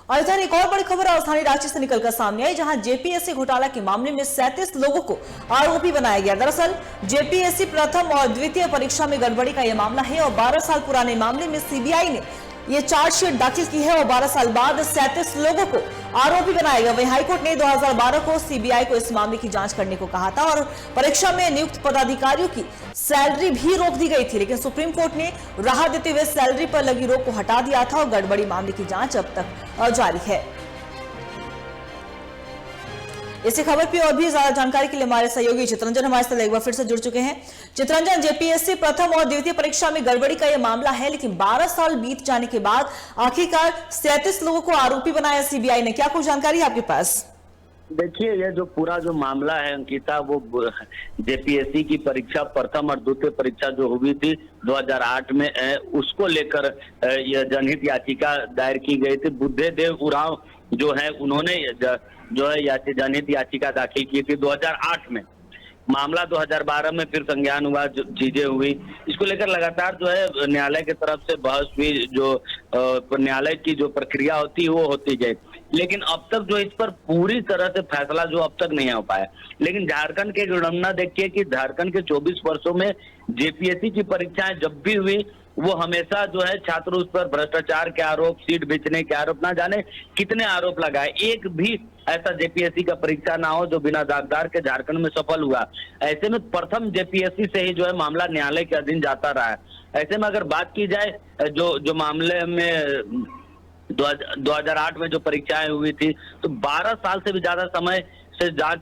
और इधर एक और बड़ी खबर राजधानी रांची से निकलकर सामने आई, जहां जेपीएससी घोटाला के मामले में 37 लोगों को आरोपी बनाया गया। दरअसल जेपीएससी प्रथम और द्वितीय परीक्षा में गड़बड़ी का यह मामला है और 12 साल पुराने मामले में सीबीआई ने ये चार्जशीट दाखिल की है और 12 साल बाद 37 लोगों को आरोपी बनाया गया। वहीं हाईकोर्ट ने 2012 को सीबीआई को इस मामले की जांच करने को कहा था और परीक्षा में नियुक्त पदाधिकारियों की सैलरी भी रोक दी गई थी, लेकिन सुप्रीम कोर्ट ने राहत देते हुए सैलरी पर लगी रोक को हटा दिया था और गड़बड़ी मामले की जांच अब तक जारी है। इसी खबर पर और भी ज्यादा जानकारी के लिए हमारे सहयोगी चित्रंजन हमारे साथ एक बार फिर से जुड़ चुके हैं। चित्रंजन, जेपीएससी प्रथम और द्वितीय परीक्षा में गड़बड़ी का यह मामला है, लेकिन 12 साल बीत जाने के बाद आखिरकार 37 लोगों को आरोपी बनाया सीबीआई ने। क्या कुछ जानकारी है आपके पास? देखिए, ये जो पूरा जो मामला है अंकिता, वो जेपीएससी की परीक्षा प्रथम और द्वितीय परीक्षा जो हुई थी 2008 में, उसको लेकर यह जनहित याचिका दायर की गई थी। बुद्धदेव उरांव जो है, उन्होंने जो है जनहित याचिका दाखिल की थी 2008 में। मामला 2012 में फिर संज्ञान हुआ, जो चीजें हुई, इसको लेकर लगातार जो है न्यायालय की तरफ से बहस हुई। जो न्यायालय की जो प्रक्रिया होती है वो होती गई, लेकिन अब तक जो इस पर पूरी तरह से फैसला जो अब तक नहीं हो पाया। लेकिन झारखंड के विडंबना देखिए कि झारखंड के 24 वर्षों में जेपीएससी की परीक्षाएं जब भी हुई, वो हमेशा जो है छात्र उस पर भ्रष्टाचार के आरोप, सीट बेचने के आरोप, ना जाने कितने आरोप लगाए। एक भी ऐसा जेपीएससी का परीक्षा ना हो जो बिना दागदार के झारखंड में सफल हुआ। ऐसे में प्रथम जेपीएससी से ही जो है मामला न्यायालय के अधीन जाता रहा है। ऐसे में अगर बात की जाए जो मामले में 2008 में जो परीक्षाएं हुई थी, तो 12 साल से भी ज्यादा समय से जांच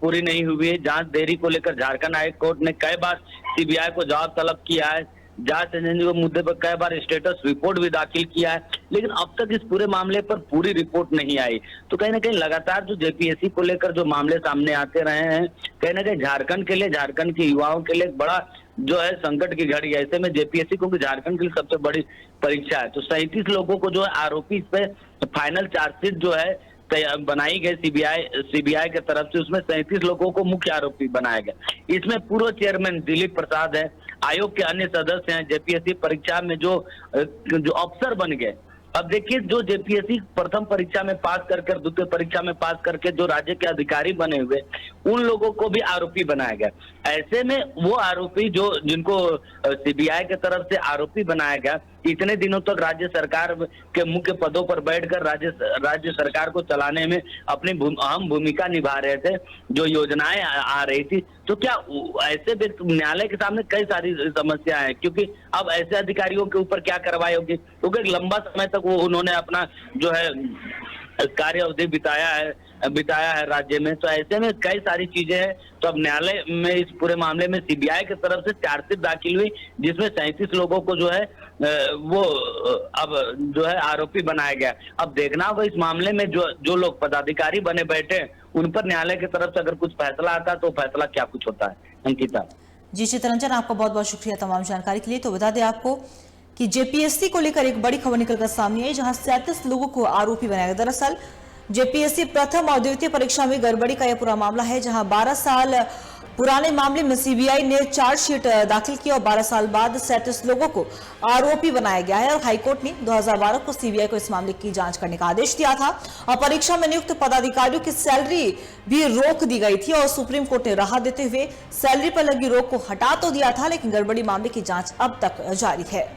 पूरी नहीं हुई है। जांच देरी को लेकर झारखंड हाई कोर्ट ने कई बार सीबीआई को जवाब तलब किया है। जांच एजेंसी के मुद्दे पर कई बार स्टेटस रिपोर्ट भी दाखिल किया है, लेकिन अब तक इस पूरे मामले पर पूरी रिपोर्ट नहीं आई। तो कहीं ना कहीं लगातार जो जेपीएससी को लेकर जो मामले सामने आते रहे हैं, कहीं ना कहीं झारखंड के लिए, झारखंड के युवाओं के लिए एक बड़ा जो है संकट की घड़ी है। ऐसे में जेपीएससी, क्योंकि झारखंड के लिए सबसे बड़ी परीक्षा है, तो 37 लोगों को जो है आरोपी इस पे फाइनल चार्जशीट जो है बनाई गई सीबीआई के तरफ से, उसमें 37 लोगों को मुख्य आरोपी बनाया गया। इसमें पूर्व चेयरमैन दिलीप प्रसाद है, आयोग के अन्य सदस्य हैं, जेपीएससी परीक्षा में जो अफसर बन गए। अब देखिए, जो जेपीएससी प्रथम परीक्षा में पास करके, द्वितीय परीक्षा में पास करके जो राज्य के अधिकारी बने हुए, उन लोगों को भी आरोपी बनाया गया। ऐसे में वो आरोपी जिनको सीबीआई के तरफ से आरोपी बनाया गया, इतने दिनों तक राज्य सरकार के मुख्य पदों पर बैठकर राज्य सरकार को चलाने में अपनी अहम भूमिका निभा रहे थे, जो योजनाएं आ रही थी। तो क्या ऐसे न्यायालय के सामने कई सारी समस्याएं हैं, क्योंकि अब ऐसे अधिकारियों के ऊपर क्या कार्रवाई होगी, क्योंकि लंबा समय तक वो उन्होंने अपना जो है कार्य अवधि बिताया है राज्य में। तो ऐसे में कई सारी चीजें हैं। तो अब न्यायालय में इस पूरे मामले में सीबीआई की तरफ से चार्जशीट दाखिल हुई, जिसमें 37 लोगों को जो है वो अब जो है आरोपी बनाया गया। अब देखना होगा इस मामले में जो लोग पदाधिकारी बने बैठे, उन पर न्यायालय की तरफ से अगर कुछ फैसला आता तो फैसला क्या कुछ होता है। अंकिता जी, चित्रंजन, आपका बहुत बहुत शुक्रिया तमाम जानकारी के लिए। तो बता दें आपको कि जेपीएससी को लेकर एक बड़ी खबर निकलकर सामने आई, जहां 37 लोगों को आरोपी बनाया गया। दरअसल जेपीएससी प्रथम और द्वितीय परीक्षा में गड़बड़ी का यह पूरा मामला है, जहां 12 साल पुराने मामले में सीबीआई ने चार्जशीट दाखिल की और 12 साल बाद 37 लोगों को आरोपी बनाया गया है। और हाईकोर्ट ने 2012 को सीबीआई को इस मामले की जांच करने का आदेश दिया था और परीक्षा में नियुक्त पदाधिकारियों की सैलरी भी रोक दी गई थी और सुप्रीम कोर्ट ने राहत देते हुए सैलरी पर लगी रोक को हटा तो दिया था, लेकिन गड़बड़ी मामले की जांच अब तक जारी है।